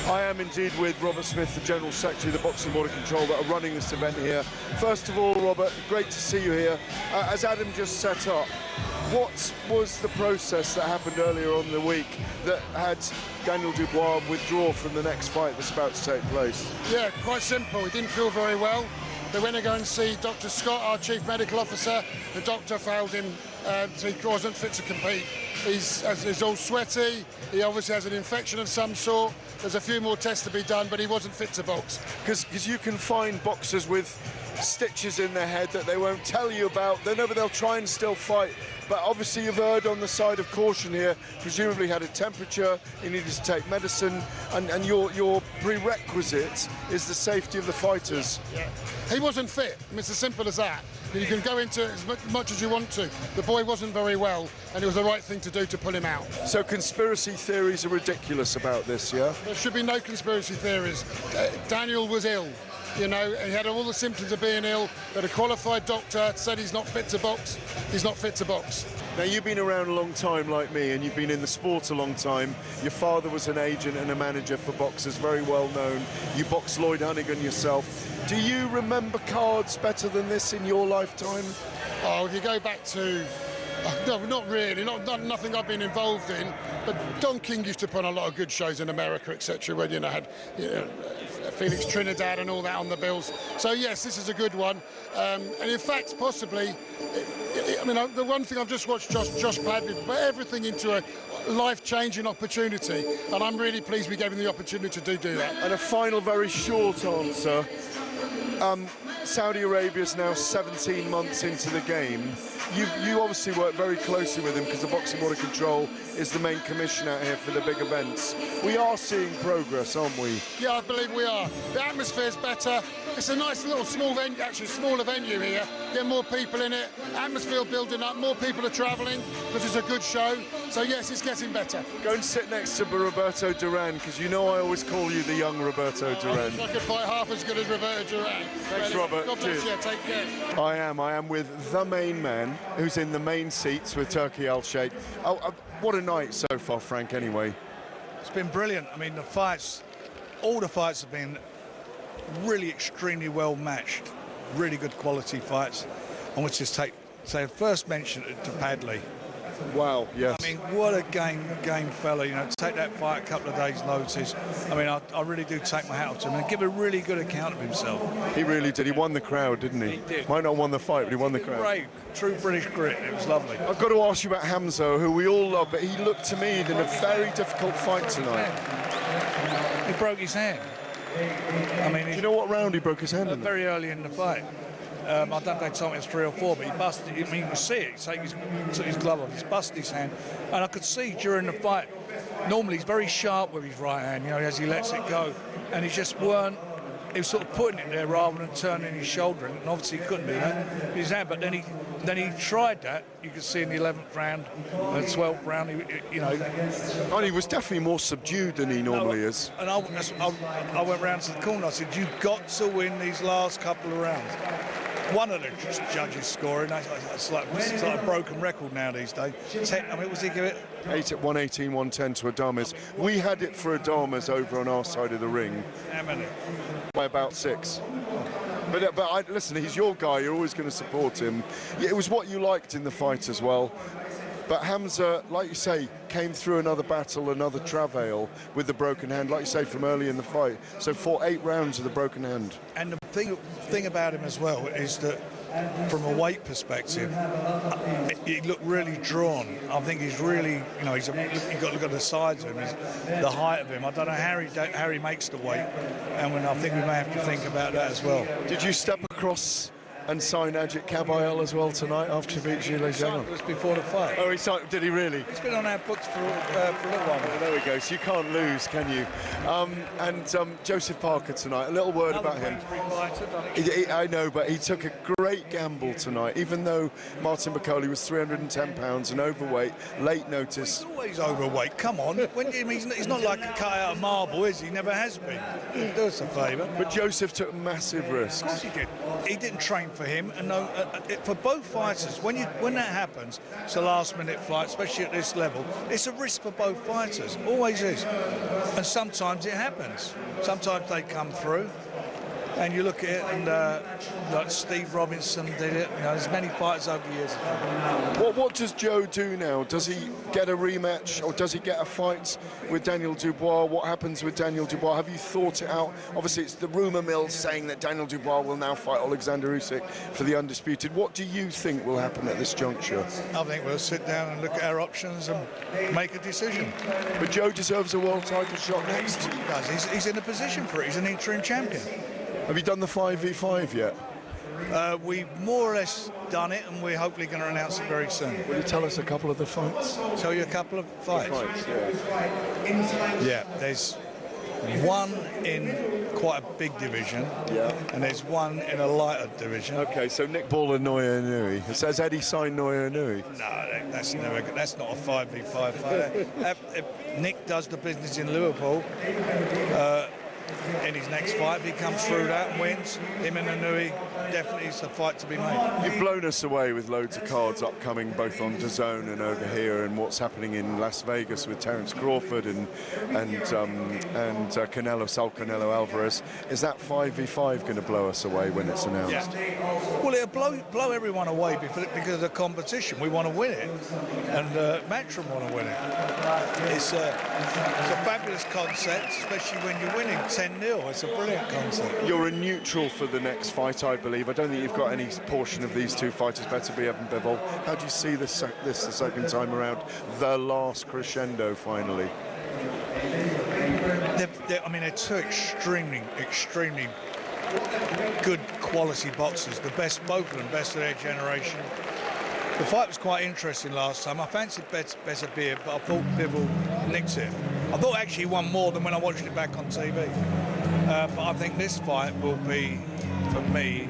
I am indeed with Robert Smith, the General Secretary of the Boxing Board of Control, that are running this event here. First of all, Robert, great to see you here. As Adam just set up, what was the process that happened earlier on in the week that had Daniel Dubois withdraw from the next fight that's about to take place? Yeah, quite simple. He didn't feel very well. They went to go and see Dr. Scott, our Chief Medical Officer. The doctor failed him, so he wasn't fit to compete. He's all sweaty. He obviously has an infection of some sort. There's a few more tests to be done, but he wasn't fit to box. Because you can find boxers with stitches in their head that they won't tell you about. They know, but they'll try and still fight. But obviously you've erred on the side of caution here. Presumably had a temperature, he needed to take medicine, and your prerequisite is the safety of the fighters. Yeah. He wasn't fit. I mean, it's as simple as that. You can go into it as much as you want to. The boy wasn't very well, and it was the right thing to do to pull him out. So conspiracy theories are ridiculous about this, yeah? There should be no conspiracy theories. Daniel was ill. You know, he had all the symptoms of being ill, but a qualified doctor said he's not fit to box. He's not fit to box. Now, you've been around a long time like me, and you've been in the sport a long time. Your father was an agent and a manager for boxers, very well known. You boxed Lloyd Hunnigan yourself. Do you remember cards better than this in your lifetime? Oh, if you go back to... No, not really, nothing I've been involved in, but Don King used to put on a lot of good shows in America, etc., where, had Felix Trinidad and all that on the bills. So, yes, this is a good one. And in fact, possibly, the one thing I've just watched Josh Bradley put everything into a life-changing opportunity, and I'm really pleased we gave him the opportunity to do that. And a final, very short answer. Saudi Arabia's now 17 months into the game. You obviously work very closely with him because the Boxing Board of Control is the main commission out here for the big events. We are seeing progress, aren't we? Yeah, I believe we are. The atmosphere's better. It's a nice little small venue, actually smaller venue here. Get more people in it. Atmosphere building up. More people are travelling because it's a good show. So yes, it's getting better. Go and sit next to Roberto Duran, because you know I always call you the young Roberto Duran. I could fight half as good as Roberto Duran. Thanks, Robert. God bless you. Take care. I am with the main man, who's in the main seats with Turki Al-Sheikh. What a night so far, Frank, anyway. It's been brilliant. I mean, all the fights have been really extremely well matched. Really good quality fights. I want to just say first mention to Padley. Wow, yes. I mean, what a game fella, take that fight a couple of days' notice. I mean, I really do take my hat off to him and give a really good account of himself. He really did. He won the crowd, didn't he? He did. Might not have won the fight, but he won the crowd. Brave, true British grit. It was lovely. I've got to ask you about Hamzah, who we all love, but he looked to me in a very difficult fight tonight. He broke his hand. I mean, do you know what round he broke his hand in? Very early in the fight. I don't know if they told me it's 3 or 4, but he busted. I mean, you can see it. He took his glove off. He's busted his hand, and I could see during the fight. Normally, he's very sharp with his right hand, as he lets it go, and he just weren't. He was sort of putting it there rather than turning his shoulder, and obviously he couldn't do that with his hand. But then he tried that. You could see in the 11th round, the 12th round, And he was definitely more subdued than he normally is. And I went round to the corner. I said, "You've got to win these last couple of rounds." One of the judges scoring, it's like a broken record now these days. What was he give it? 8 at 118, 110 to Adames. We had it for Adames over on our side of the ring. How many? By about 6. But listen, he's your guy. You're always going to support him. Yeah, it was what you liked in the fight as well. But Hamzah, like you say, came through another battle, another travail with the broken hand, like you say, from early in the fight. So fought 8 rounds with a broken hand. And the thing about him as well is that from a weight perspective, he looked really drawn. I think he's really, you've got to look at the size of him, the height of him. I don't know how he makes the weight, and I think we may have to think about that as well. Did you step across and sign Ajit Kabayel as well tonight after he beat Gilles Jean? It was before the fight. Oh, he signed, did he really? It's been on our books for a little while. Oh, there we go. So you can't lose, can you? Joseph Parker tonight. A little word about him. I know, but he took a great gamble tonight, even though Martin Bacoli was 310 pounds and overweight, late notice. He's always overweight. Come on. He's not like a cut out of marble, is he? He never has been. Do us a favour. But Joseph took massive risks. Of course he did. He didn't train for him, and for both fighters. When that happens, it's a last-minute fight, especially at this level. It's a risk for both fighters, always is. And sometimes it happens. Sometimes they come through. And you look at it, and like Steve Robinson did it. You know, there's many fighters over the years. What does Joe do now? Does he get a rematch, or does he get a fight with Daniel Dubois? What happens with Daniel Dubois? Have you thought it out? Obviously, it's the rumour mill saying that Daniel Dubois will now fight Alexander Usyk for the undisputed. What do you think will happen at this juncture? I think we'll sit down and look at our options and make a decision. But Joe deserves a world title shot next. He does. He's in a position for it. He's an interim champion. Have you done the 5v5 yet? We've more or less done it, and we're hopefully going to announce it very soon. Will you tell us a couple of the fights? Tell you a couple of fights? Yeah, there's one in quite a big division, and there's one in a lighter division. Okay, so Nick Ball and Noya Nui. It says Eddie signed Noya Nui. No, that's not a 5v5 fight. If Nick does the business in Liverpool, in his next fight, if he comes through that and wins, him and Nui, definitely it's a fight to be made. You've blown us away with loads of cards upcoming, both on DAZN and over here, and what's happening in Las Vegas with Terence Crawford and Canelo, Saul Canelo Alvarez. Is that 5v5 going to blow us away when it's announced? Yeah. Well, it'll blow everyone away because of the competition. We want to win it, and Matchroom want to win it. It's a fabulous concept, especially when you're winning 10-0. It's a brilliant concept. You're a neutral for the next fight, I believe. I don't think you've got any portion of these two fighters, Beterbiev and Bivol. How do you see this the second time around, the last crescendo finally? They're two extremely good quality boxers. The best, both of them, best of their generation. The fight was quite interesting last time. I fancied Beterbiev, but I thought Bivol nicked it. I thought actually he won more than when I watched it back on TV. But I think this fight will be, for me,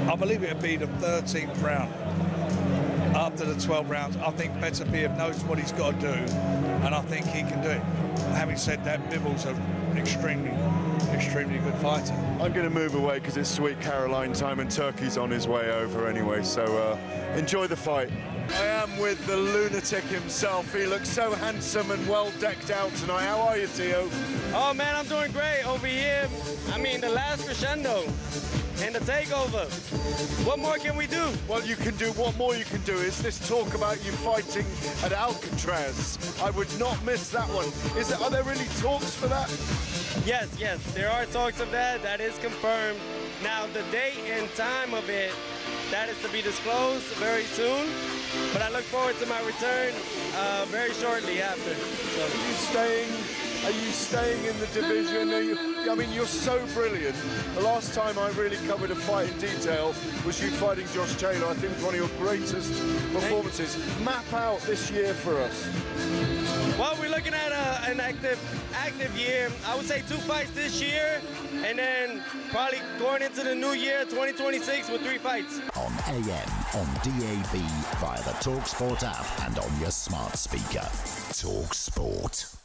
I believe it'll be the 13th round. After the 12 rounds, I think Beterbiev knows what he's got to do, and I think he can do it. Having said that, Bivol's an extremely good fighter. I'm going to move away because it's Sweet Caroline time and Turkey's on his way over anyway, so enjoy the fight. I am with the Lunatic himself. He looks so handsome and well decked out tonight. How are you, Teo? Oh man, I'm doing great over here. I mean, the last crescendo and the takeover. What more can we do? Well, you can do, what more you can do is this talk about you fighting at Alcatraz. I would not miss that one. Are there really talks for that? Yes, there are talks of that. That is confirmed. Now, the date and time of it, that is to be disclosed very soon. But I look forward to my return very shortly after. So. Are you staying in the division? I mean, you're so brilliant. The last time I really covered a fight in detail was you fighting Josh Taylor. I think it was one of your greatest performances. Map out this year for us. Well, we're looking at an active year. I would say 2 fights this year, and then probably going into the new year, 2026, with 3 fights. On AM, on DAB, via the talkSPORT app, and on your smart speaker. talkSPORT.